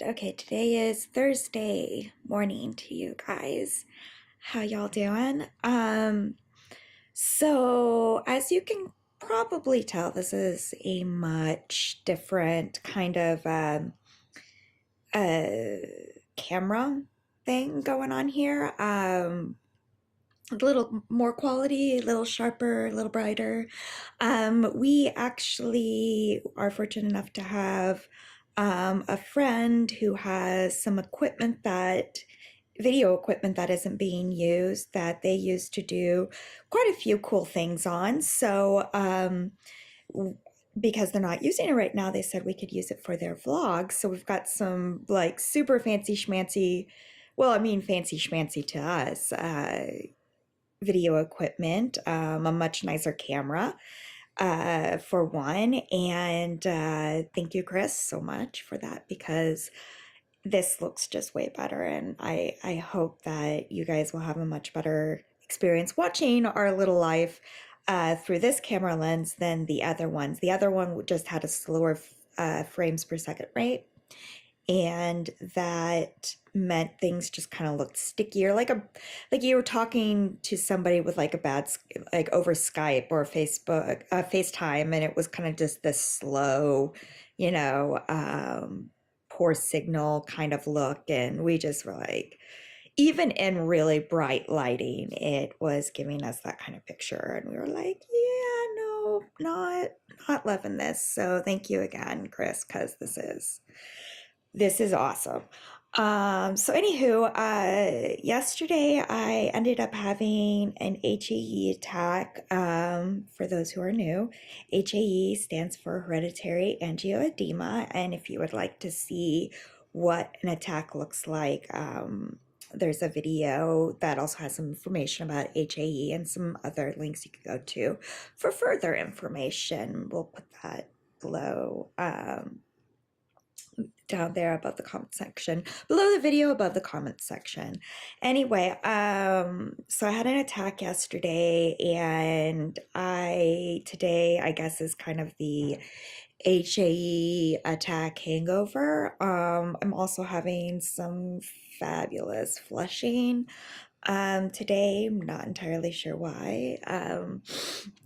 Okay, today is Thursday morning to you guys. How y'all doing? So as you can probably tell, this is a much different kind of uh camera thing going on here. A little more quality, a little sharper, a little brighter. We actually are fortunate enough to have a friend who has some equipment that video equipment that isn't being used that they used to do quite a few cool things on. So, because they're not using it right now, they said we could use it for their vlogs. So we've got some like super fancy schmancy, well, I mean, fancy schmancy to us, video equipment, a much nicer camera, for one. And thank you, Chris, so much for that because this looks just way better. And I hope that you guys will have a much better experience watching our little life through this camera lens than the other ones. The other one just had a slower frames per second rate, and that meant things just kind of looked stickier, like you were talking to somebody with like a bad like over Skype or Facebook FaceTime, and it was kind of just this slow, you know, poor signal kind of look. And we just were like, even in really bright lighting, it was giving us that kind of picture, and we were like, yeah, no, not loving this. So thank you again, Chris, because this is awesome. So anywho, yesterday I ended up having an HAE attack. For those who are new, HAE stands for hereditary angioedema. And if you would like to see what an attack looks like, there's a video that also has some information about HAE and some other links you can go to for further information. We'll put that below. Down there above the comment section, below the video, above the comment section. Anyway, so I had an attack yesterday, and today I guess is kind of the HAE attack hangover. I'm also having some fabulous flushing today. I'm not entirely sure why.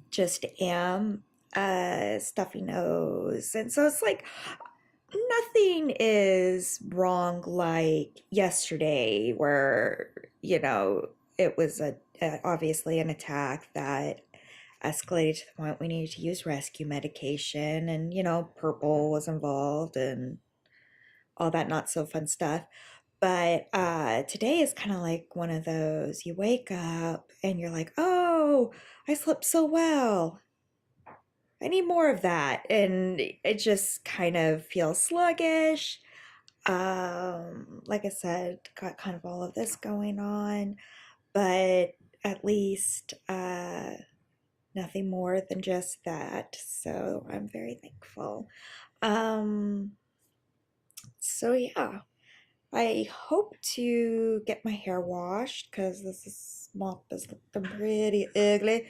Just am stuffy nose, and so it's like nothing is wrong like yesterday where, it was obviously an attack that escalated to the point we needed to use rescue medication, and purple was involved and all that not so fun stuff. But today is kind of like one of those, you wake up and you're like, oh, I slept so well, I need more of that. And it just kind of feels sluggish. Like I said, got kind of all of this going on, but at least nothing more than just that. So I'm very thankful. Um, so yeah, I hope to get my hair washed because this mop is looking pretty ugly.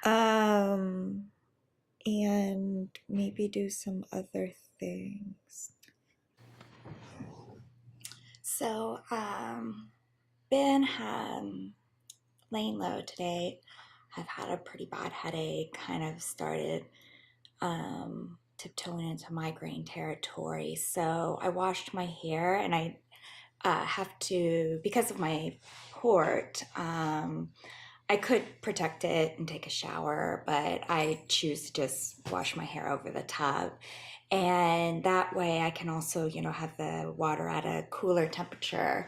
Um, and maybe do some other things. So, been laying low today. I've had a pretty bad headache, kind of started tiptoeing into migraine territory. So I washed my hair, and I have to, because of my port, I could protect it and take a shower, but I choose to just wash my hair over the tub. And that way I can also, have the water at a cooler temperature,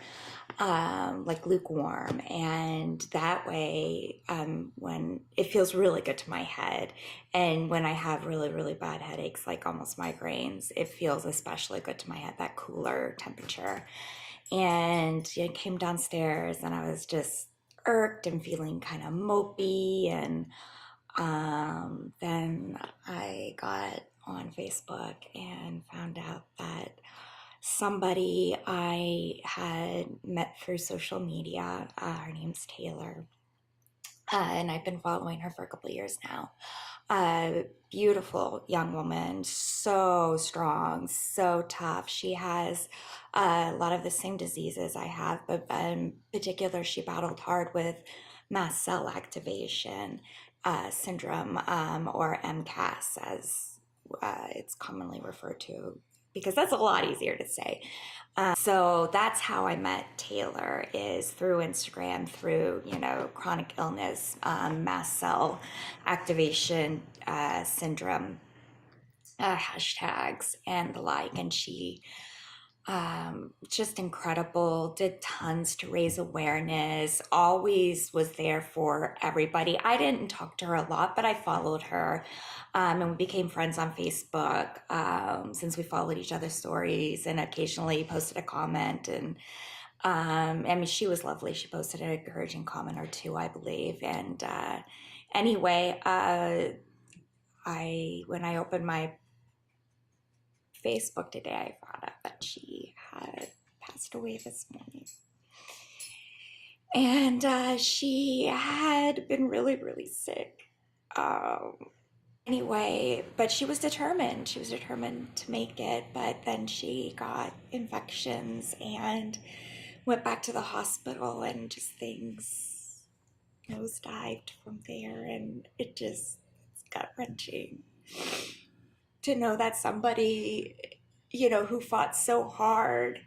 like lukewarm. And that way, when it feels really good to my head. And when I have really, really bad headaches, like almost migraines, it feels especially good to my head, that cooler temperature. And I came downstairs and I was just irked and feeling kind of mopey. And then I got on Facebook and found out that somebody I had met through social media, her name's Taylor, and I've been following her for a couple of years now. A beautiful young woman, so strong, so tough. She has a lot of the same diseases I have, but in particular, she battled hard with mast cell activation syndrome, or MCAS, as it's commonly referred to, because that's a lot easier to say. So that's how I met Taylor, is through Instagram, through, chronic illness, mast cell activation syndrome hashtags and the like. And she just incredible, did tons to raise awareness, always was there for everybody. I didn't talk to her a lot, but I followed her, and we became friends on Facebook, since we followed each other's stories and occasionally posted a comment. And I mean, she was lovely. She posted an encouraging comment or two, I believe. And anyway, when I opened my Facebook today, I found out that she had passed away this morning. And she had been really, really sick. Anyway, but she was determined. She was determined to make it. But then she got infections and went back to the hospital, and just things nosedived from there. And it's gut wrenching to know that somebody, who fought so hard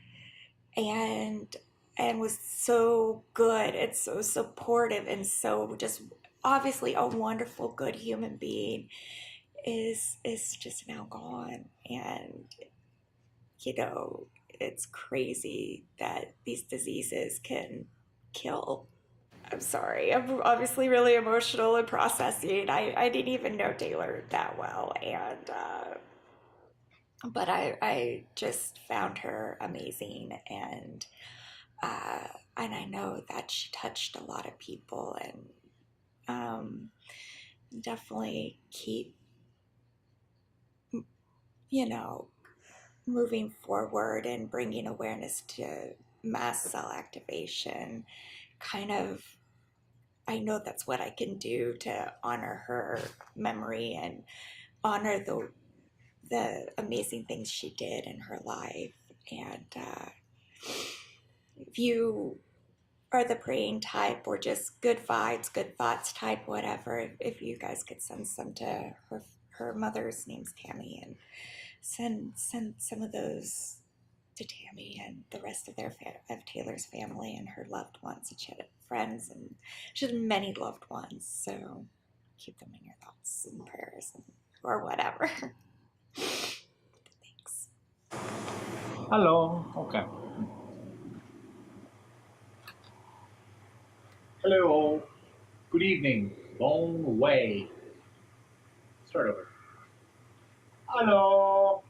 and was so good and so supportive and so just obviously a wonderful, good human being, is just now gone. And it's crazy that these diseases can kill. I'm sorry. I'm obviously really emotional and processing. I didn't even know Taylor that well, and but I just found her amazing, and I know that she touched a lot of people, and definitely keep moving forward and bringing awareness to mast cell activation. Kind of, I know that's what I can do to honor her memory and honor the amazing things she did in her life. And if you are the praying type, or just good vibes, good thoughts type, whatever, if you guys could send some to her mother's name's Tammy, and send some of those to Tammy and the rest of of Taylor's family and her loved ones. And she had friends, and she had many loved ones, so keep them in your thoughts and prayers, or whatever. Thanks. Hello. Okay. Hello. Good evening. Long way. Start over. Hello.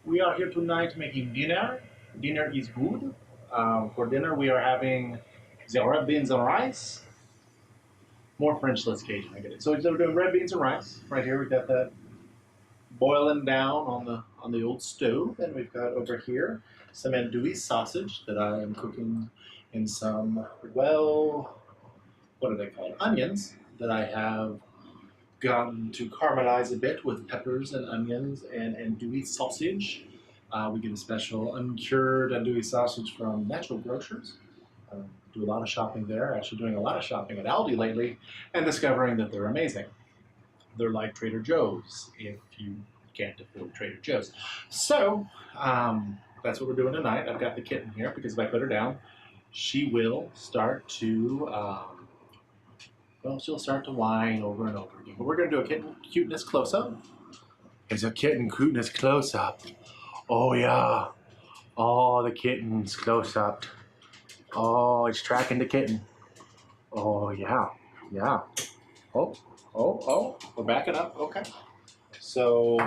We are here tonight making dinner. Dinner is good. For dinner, we are having the red beans and rice. More French, less Cajun. I get it. So we're doing red beans and rice. Right here, we've got that boiling down on the old stove, and we've got over here some andouille sausage that I am cooking in some, well, what are they called? Onions that I have gotten to caramelize a bit with peppers and onions and andouille sausage. We get a special uncured andouille sausage from Natural Grocers. Do a lot of shopping there. Actually, doing a lot of shopping at Aldi lately, and discovering that they're amazing. They're like Trader Joe's if you can't afford Trader Joe's. So that's what we're doing tonight. I've got the kitten here because if I put her down, she will start to she'll start to whine over and over again. But we're going to do a kitten cuteness close-up. It's a kitten cuteness close-up. Oh, yeah. Oh, the kitten's close-up. Oh, it's tracking the kitten. Oh, yeah. Yeah. Oh, we're backing up. Okay. So,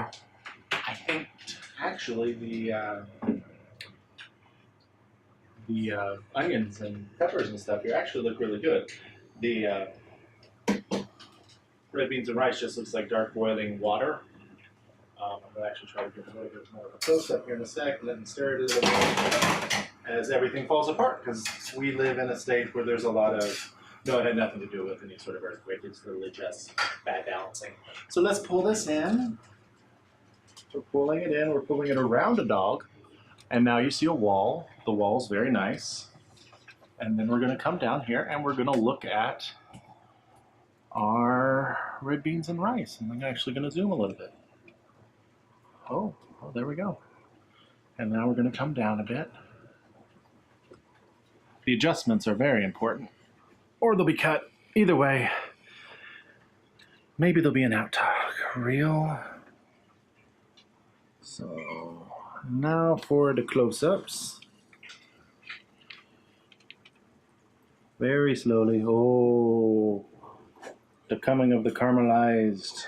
I think, actually, the onions and peppers and stuff here actually look really good. The red beans and rice just looks like dark boiling water. I'm going to actually try to get a little bit more of a close-up here in a sec, and then stir it a little bit as everything falls apart, because we live in a state where there's a lot of No, it had nothing to do with any sort of earthquake. It's literally just bad balancing. So let's pull this in. We're pulling it in. We're pulling it around a dog. And now you see a wall. The wall's very nice. And then we're going to come down here and we're going to look at our red beans and rice. And I'm actually going to zoom a little bit. Oh, there we go. And now we're going to come down a bit. The adjustments are very important, or they'll be cut. Either way, maybe there'll be an out reel. So now for the close-ups. Very slowly. Oh, the coming of the caramelized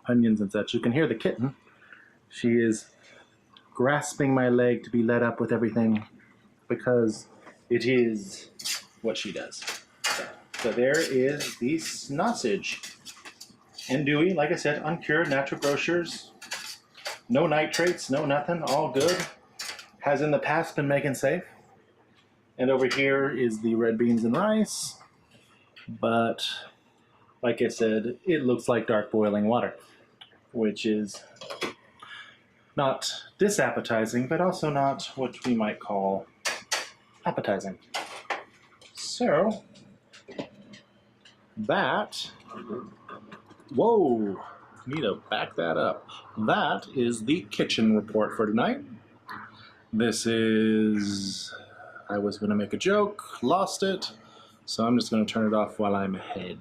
onions and such. You can hear the kitten. She is grasping my leg to be let up with everything because it is what she does. So there is the sausage. Andouille, like I said, uncured, natural grocers. No nitrates, no nothing, all good. Has in the past been making safe. And over here is the red beans and rice. But like I said, it looks like dark boiling water, which is not disappetizing, but also not what we might call appetizing. So, that, whoa, need to back that up. That is the kitchen report for tonight. This is, I was going to make a joke, lost it, so I'm just going to turn it off while I'm ahead.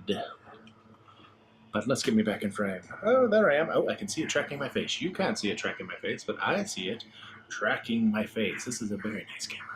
But let's get me back in frame. Oh, there I am. Oh, I can see it tracking my face. You can't see it tracking my face, but I see it tracking my face. This is a very nice camera.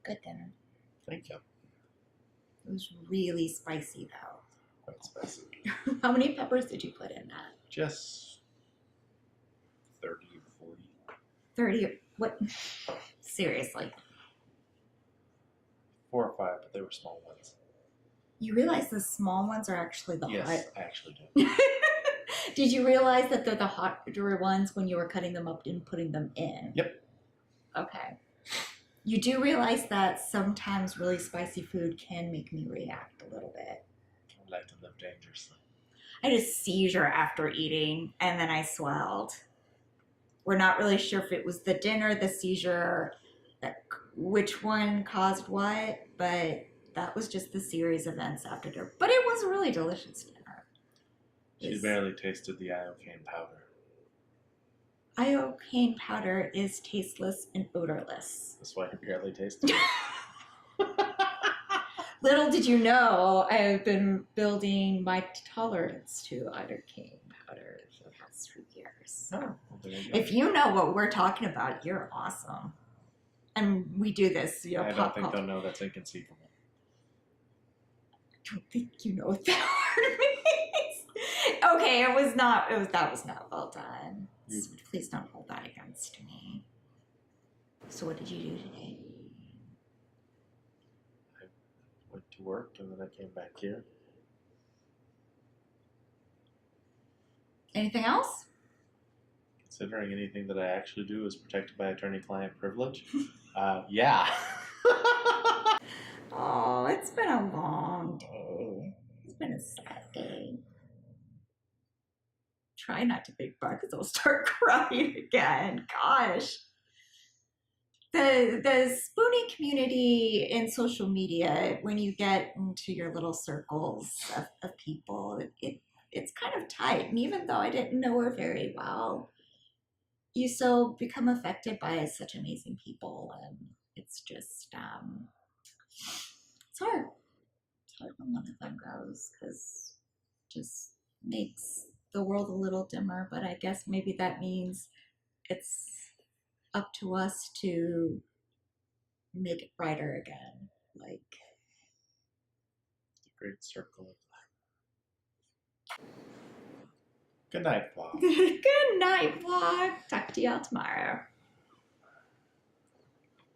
Good dinner. Thank you. It was really spicy though. Quite spicy. How many peppers did you put in that? Just 30 or 40. 30. What? Seriously. 4 or 5, but they were small ones. You realize the small ones are actually the hot? Yes, I actually do. Did you realize that they're the hotter ones when you were cutting them up and putting them in? Yep. Okay. You do realize that sometimes really spicy food can make me react a little bit. I like to live dangerously. I had a seizure after eating, and then I swelled. We're not really sure if it was the dinner, the seizure, which one caused what, but that was just the series of events after dinner. But it was a really delicious dinner. She barely tasted the iocane powder. Iocane powder is tasteless and odorless. That's why you barely tasted it. Little did you know, I have been building my tolerance to iocane powder for the past 3 years. Oh, well, there you go. If you know what we're talking about, you're awesome. And we do this, you know. I don't think they'll know. That's inconceivable. I don't think you know what that word means. Okay, that was not well done. So please don't hold that against me. So what did you do today? I went to work and then I came back here. Anything else? Considering anything that I actually do is protected by attorney-client privilege, yeah. Oh, it's been a long day. It's been a sad day. Try not to big butt because I'll start crying again. Gosh. The spoonie community in social media, when you get into your little circles of people, it's kind of tight. And even though I didn't know her very well, you still become affected by such amazing people. And it's just, it's hard. It's hard when one of them goes because it just makes the world a little dimmer. But I guess maybe that means it's up to us to make it brighter again. Like, Great circle of life. Good night, vlog. good night, vlog. Talk to y'all tomorrow.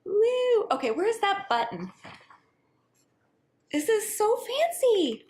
Woo! Okay, where's that button? This is so fancy.